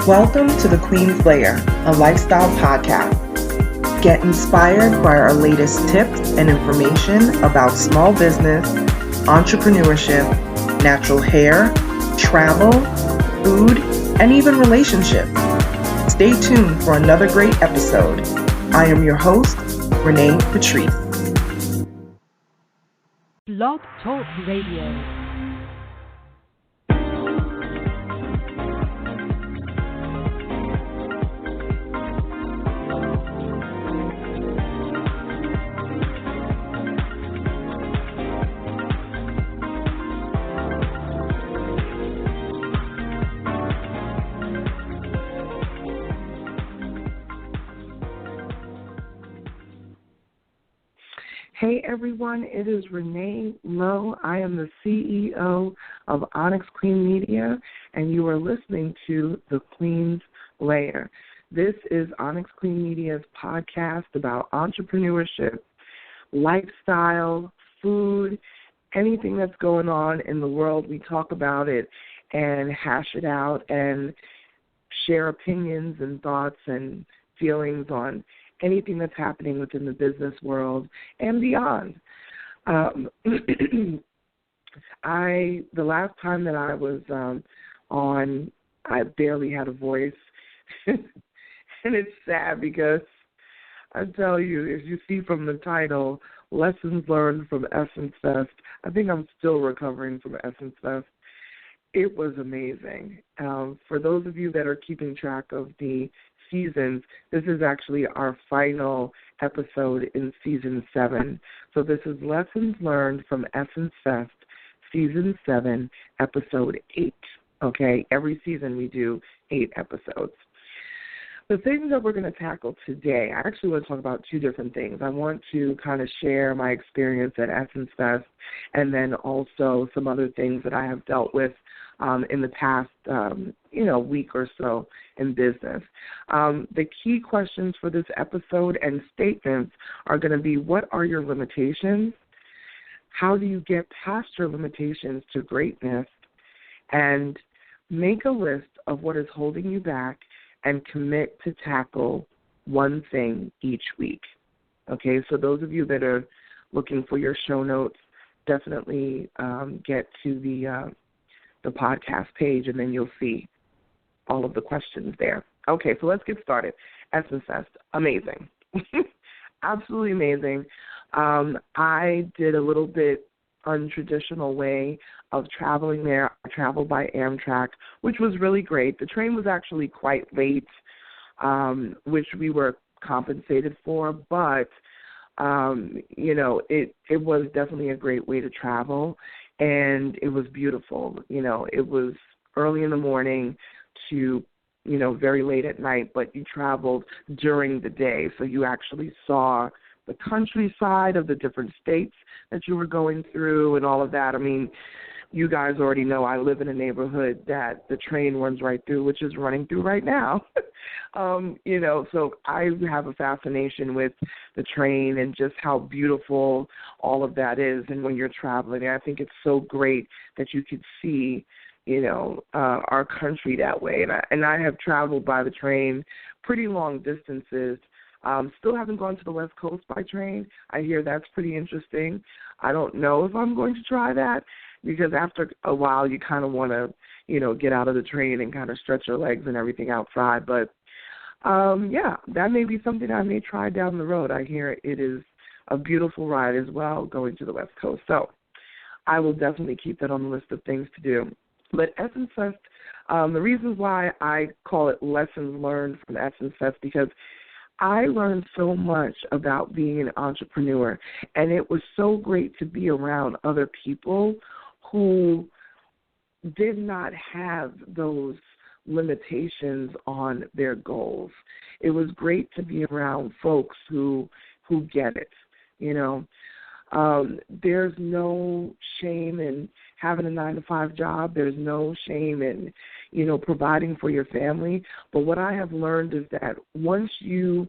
Welcome to the Queen's Lair, a lifestyle podcast. Get inspired by our latest tips and information about small business, entrepreneurship, natural hair, travel, food, and even relationships. Stay tuned for another great episode. I am your host, Renée Patrice. Blog Talk Radio. Hey everyone, it is Renée Lowe. I am the CEO of OnyxQueen Media, and you are listening to The Queen's Lair. This is OnyxQueen Media's podcast about entrepreneurship, lifestyle, food, anything that's going on in the world. We talk about it and hash it out and share opinions and thoughts and feelings on anything that's happening within the business world and beyond. The last time that I was on, I barely had a voice. And it's sad because I tell you, as you see from the title, Lessons Learned from Essence Fest, I think I'm still recovering from Essence Fest. It was amazing. For those of you that are keeping track of the seasons, this is actually our final episode in Season 7. So this is Lessons Learned from Essence Fest, Season 7, Episode 8. Okay, every season we do 8 episodes. The things that we're going to tackle today, I actually want to talk about 2 different things. I want to kind of share my experience at Essence Fest and then also some other things that I have dealt with in the past, week or so in business. The key questions for this episode and statements are going to be, what are your limitations? How do you get past your limitations to greatness? And make a list of what is holding you back and commit to tackle one thing each week. Okay, so those of you that are looking for your show notes, definitely get to the podcast page, and then you'll see all of the questions there. Okay, so let's get started. Essence Fest, amazing. Absolutely amazing. I did a little bit untraditional way of traveling there. I traveled by Amtrak, which was really great. The train was actually quite late, which we were compensated for, but it was definitely a great way to travel, and it was beautiful. It was early in the morning to, very late at night, but you traveled during the day, so you actually saw the countryside of the different states that you were going through and all of that. I mean, you guys already know I live in a neighborhood that the train runs right through, which is running through right now. So I have a fascination with the train and just how beautiful all of that is. And when you're traveling, I think it's so great that you could see, our country that way. And I have traveled by the train pretty long distances. Still haven't gone to the West Coast by train. I hear that's pretty interesting. I don't know if I'm going to try that, because after a while you kind of want to, get out of the train and kind of stretch your legs and everything outside. But, that may be something I may try down the road. I hear it is a beautiful ride as well, going to the West Coast. So I will definitely keep that on the list of things to do. But Essence Fest, the reasons why I call it Lessons Learned from Essence Fest, because I learned so much about being an entrepreneur, and it was so great to be around other people who did not have those limitations on their goals. It was great to be around folks who get it, There's no shame in having a 9-to-5 job. There's no shame in, providing for your family. But what I have learned is that once you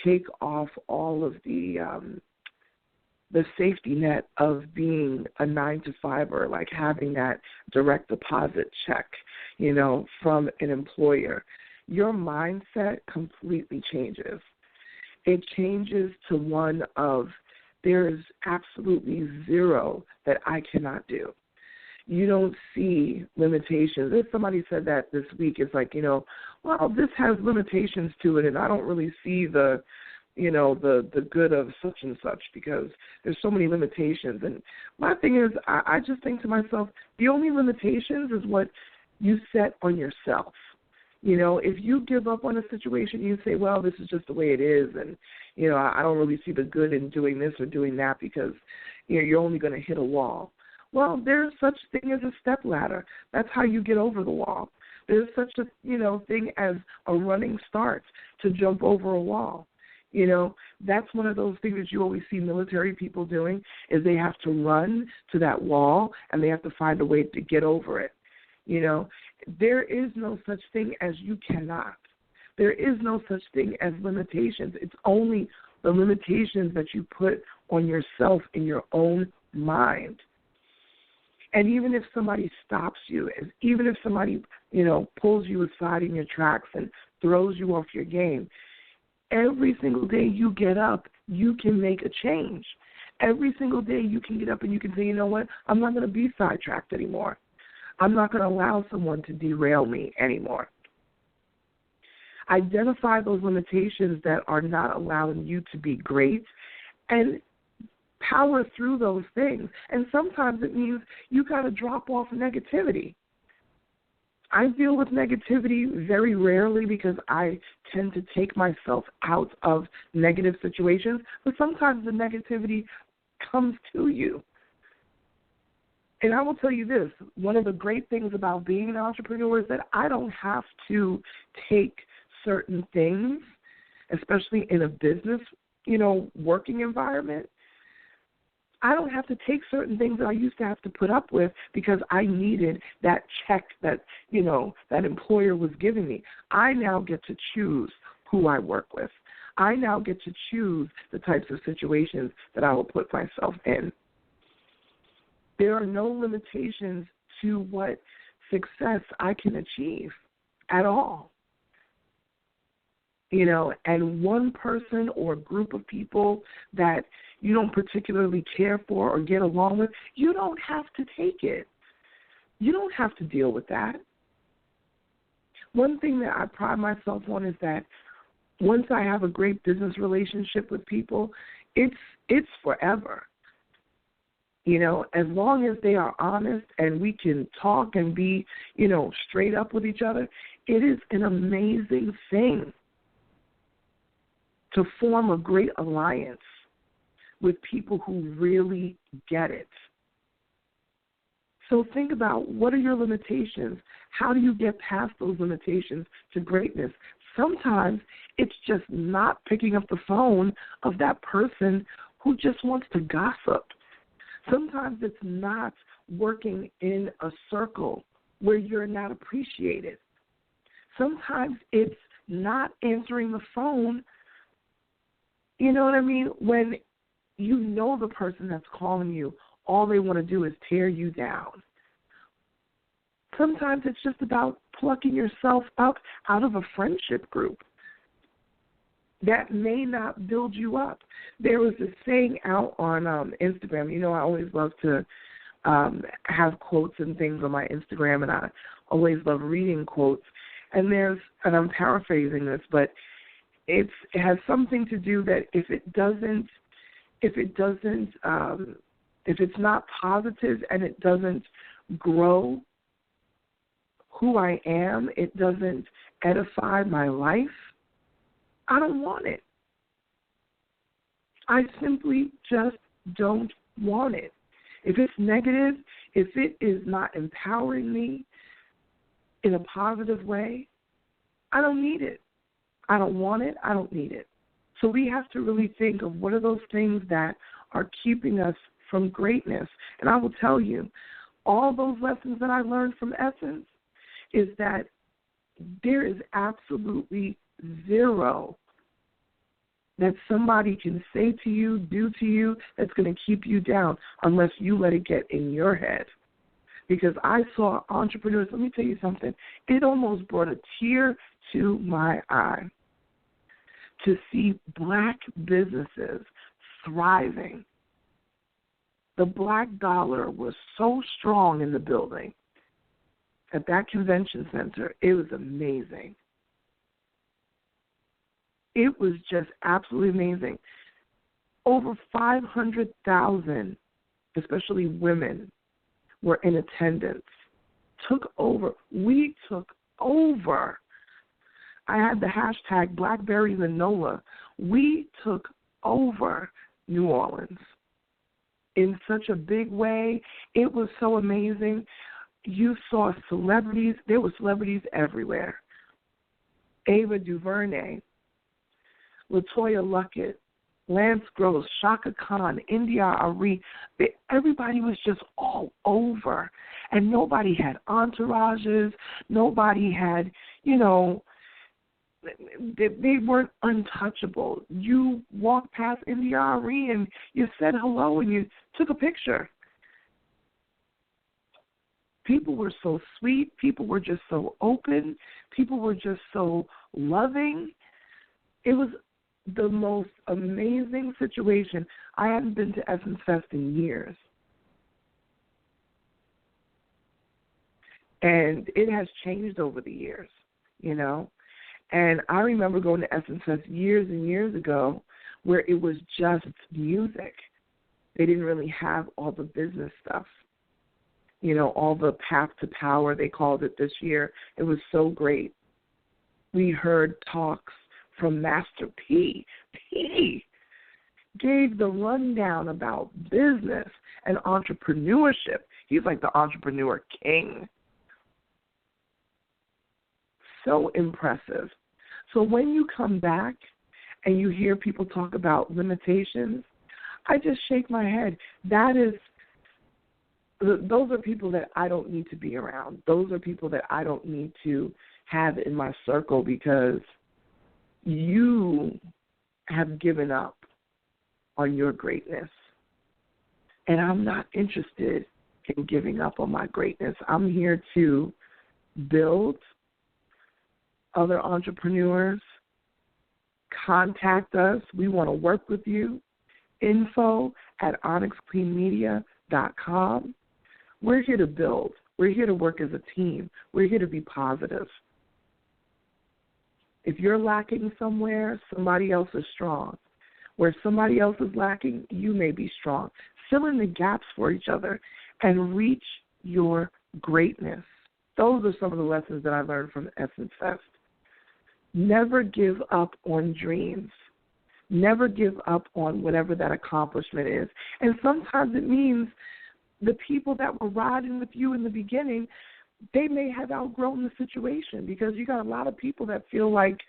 take off all of the the safety net of being a 9-to-5er, like having that direct deposit check, from an employer, your mindset completely changes. It changes to one of there's absolutely zero that I cannot do. You don't see limitations. If somebody said that this week, it's like, well, this has limitations to it, and I don't really see the good of such and such because there's so many limitations. And my thing is, I just think to myself, the only limitations is what you set on yourself. If you give up on a situation, you say, well, this is just the way it is, and, I don't really see the good in doing this or doing that because, you're only going to hit a wall. Well, there's such thing as a step ladder. That's how you get over the wall. There's such a, thing as a running start to jump over a wall. That's one of those things that you always see military people doing is they have to run to that wall and they have to find a way to get over it. There is no such thing as you cannot. There is no such thing as limitations. It's only the limitations that you put on yourself in your own mind. And even if somebody stops you, even if somebody, pulls you aside in your tracks and throws you off your game, every single day you get up, you can make a change. Every single day you can get up and you can say, you know what, I'm not going to be sidetracked anymore. I'm not going to allow someone to derail me anymore. Identify those limitations that are not allowing you to be great and power through those things. And sometimes it means you got to drop off negativity. I deal with negativity very rarely because I tend to take myself out of negative situations, but sometimes the negativity comes to you. And I will tell you this, one of the great things about being an entrepreneur is that I don't have to take certain things, especially in a business, working environment. I don't have to take certain things that I used to have to put up with because I needed that check that, that employer was giving me. I now get to choose who I work with. I now get to choose the types of situations that I will put myself in. There are no limitations to what success I can achieve at all. And one person or group of people that you don't particularly care for or get along with, you don't have to take it. You don't have to deal with that. One thing that I pride myself on is that once I have a great business relationship with people, it's forever. As long as they are honest and we can talk and be, straight up with each other, it is an amazing thing to form a great alliance with people who really get it. So think about, what are your limitations? How do you get past those limitations to greatness? Sometimes it's just not picking up the phone of that person who just wants to gossip. Sometimes it's not working in a circle where you're not appreciated. Sometimes it's not answering the phone, you know what I mean, when the person that's calling you, all they want to do is tear you down. Sometimes it's just about plucking yourself up out of a friendship group that may not build you up. There was this saying out on Instagram. I always love to have quotes and things on my Instagram, and I always love reading quotes. And I'm paraphrasing this, but it has something to do that if it's not positive and it doesn't grow who I am, it doesn't edify my life, I don't want it. I simply just don't want it. If it's negative, if it is not empowering me in a positive way, I don't need it. I don't want it. I don't need it. So we have to really think of what are those things that are keeping us from greatness. And I will tell you, all those lessons that I learned from Essence is that there is absolutely zero that somebody can say to you, do to you, that's going to keep you down unless you let it get in your head. Because I saw entrepreneurs, let me tell you something, it almost brought a tear to my eye to see black businesses thriving. The black dollar was so strong in the building at that convention center. It was amazing. It was just absolutely amazing. Over 500,000, especially women, were in attendance. We took over. I had the hashtag Blackberries and NOLA. We took over New Orleans in such a big way. It was so amazing. You saw celebrities. There were celebrities everywhere. Ava DuVernay, LaToya Luckett, Lance Gross, Shaka Khan, India Ari, everybody was just all over. And nobody had entourages. Nobody had, they weren't untouchable. You walked past India Ari and you said hello and you took a picture. People were so sweet. People were just so open. People were just so loving. It was the most amazing situation. I hadn't been to Essence Fest in years. And it has changed over the years, And I remember going to Essence Fest years and years ago where it was just music. They didn't really have all the business stuff. All the path to power, they called it this year. It was so great. We heard talks from Master P. P gave the rundown about business and entrepreneurship. He's like the entrepreneur king. So impressive. So when you come back and you hear people talk about limitations, I just shake my head. Those are people that I don't need to be around. Those are people that I don't need to have in my circle because you have given up on your greatness. And I'm not interested in giving up on my greatness. I'm here to build other entrepreneurs. Contact us. We want to work with you. info@OnyxQueenMedia.com. We're here to build. We're here to work as a team. We're here to be positive. If you're lacking somewhere, somebody else is strong. Where somebody else is lacking, you may be strong. Fill in the gaps for each other and reach your greatness. Those are some of the lessons that I learned from Essence Fest. Never give up on dreams. Never give up on whatever that accomplishment is. And sometimes it means the people that were riding with you in the beginning, they may have outgrown the situation because you got a lot of people that feel like,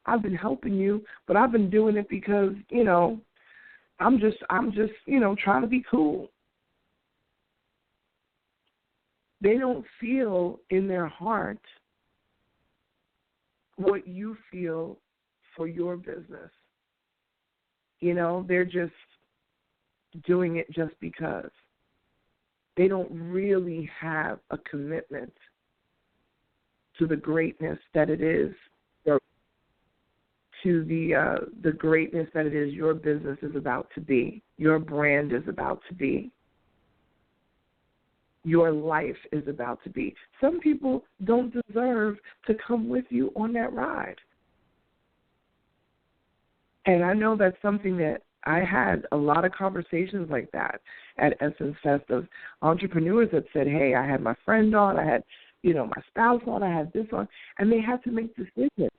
I've been helping you, but I've been doing it because, I'm just, trying to be cool. They don't feel in their heart what you feel for your business. They're just doing it just because. They don't really have a commitment to the greatness that it is, or to the greatness that it is your business is about to be, your brand is about to be, your life is about to be. Some people don't deserve to come with you on that ride. And I know that's something that I had a lot of conversations like that at Essence Fest of entrepreneurs that said, hey, I had my friend on, I had, my spouse on, I had this on, and they had to make decisions.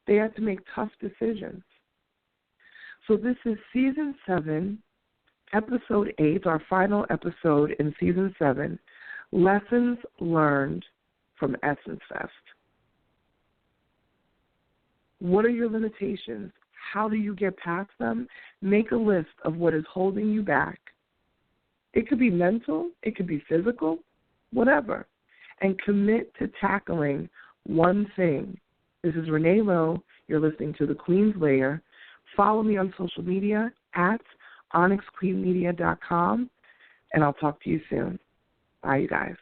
They had to make tough decisions. So this is Season 7, Episode 8, our final episode in Season 7, Lessons Learned from Essence Fest. What are your limitations? How do you get past them? Make a list of what is holding you back. It could be mental, it could be physical, whatever. And commit to tackling one thing. This is Renée Lowe, You're listening to The Queen's Layer. Follow me on social media at OnyxQueenMedia.com, and I'll talk to you soon. Bye, you guys.